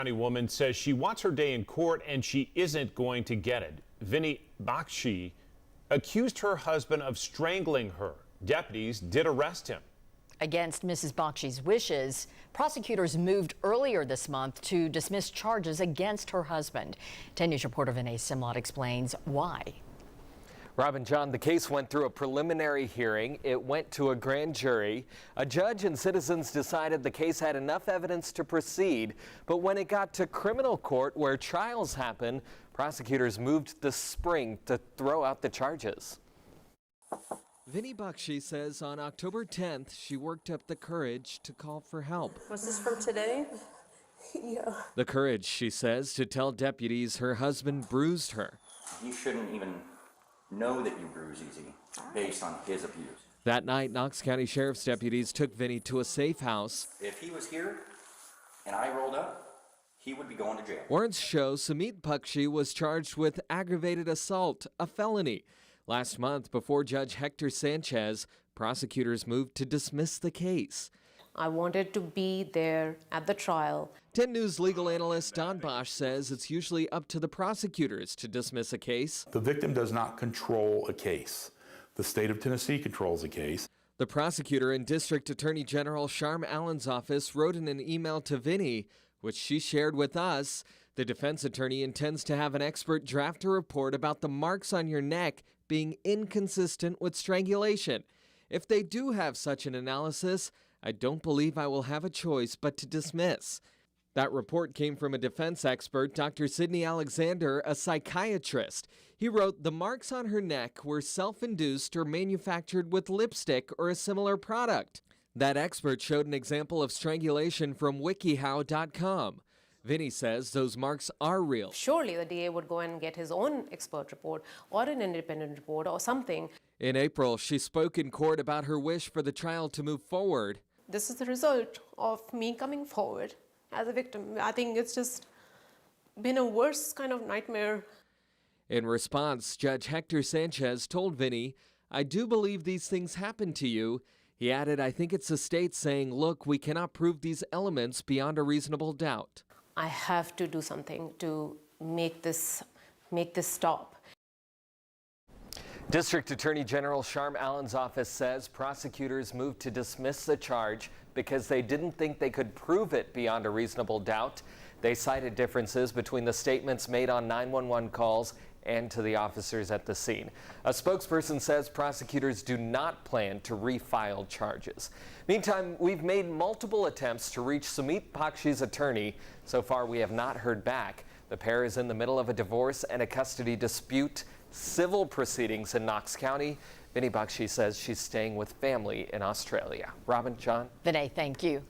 County woman says she wants her day in court and she isn't going to get it. Vinnie Bakshi accused her husband of strangling her. Deputies did arrest him. Against Mrs. Bakshi's wishes, prosecutors moved earlier this month to dismiss charges against her husband. 10 News reporter Vinnie Bakshi explains why. Robin, John, the case went through a preliminary hearing. It went to a grand jury. A judge and citizens decided the case had enough evidence to proceed. But when it got to criminal court, where trials happen, prosecutors moved this spring to throw out the charges. Vinnie Bakshi says on October 10th, she worked up the courage to call for help. Was this from today? Yeah. The courage, she says, to tell deputies her husband bruised her. You shouldn't even know that you bruise easy based on his abuse. That night, Knox County Sheriff's deputies took Vinnie to a safe house. If he was here and I rolled up, he would be going to jail. Warrants show Vinnie Bakshi was charged with aggravated assault, a felony. Last month, before Judge Hector Sanchez, prosecutors moved to dismiss the case. I wanted to be there at the trial. 10 News legal analyst Don Bosch says it's usually up to the prosecutors to dismiss a case. The victim does not control a case. The state of Tennessee controls a case. The prosecutor in District Attorney General Sharm Allen's office wrote in an email to Vinnie, which she shared with us. The defense attorney intends to have an expert draft a report about the marks on your neck being inconsistent with strangulation. If they do have such an analysis, I don't believe I will have a choice but to dismiss. That report came from a defense expert, Dr. Sidney Alexander, a psychiatrist. He wrote the marks on her neck were self-induced or manufactured with lipstick or a similar product. That expert showed an example of strangulation from wikihow.com. Vinnie says those marks are real. Surely the DA would go and get his own expert report or an independent report or something. In April, she spoke in court about her wish for the trial to move forward. This is the result of me coming forward as a victim. I think it's just been a worse kind of nightmare. In response, Judge Hector Sanchez told Vinnie, "I do believe these things happen to you." He added, "I think it's the state saying, look, we cannot prove these elements beyond a reasonable doubt." I have to do something to make this stop. District Attorney General Sharm Allen's office says prosecutors moved to dismiss the charge because they didn't think they could prove it beyond a reasonable doubt. They cited differences between the statements made on 911 calls and to the officers at the scene. A spokesperson says prosecutors do not plan to refile charges. Meantime, we've made multiple attempts to reach Vinnie Bakshi's attorney. So far, we have not heard back. The pair is in the middle of a divorce and a custody dispute. Civil proceedings in Knox County. Vinnie Bakshi says she's staying with family in Australia. Robin, John? Vinnie, thank you.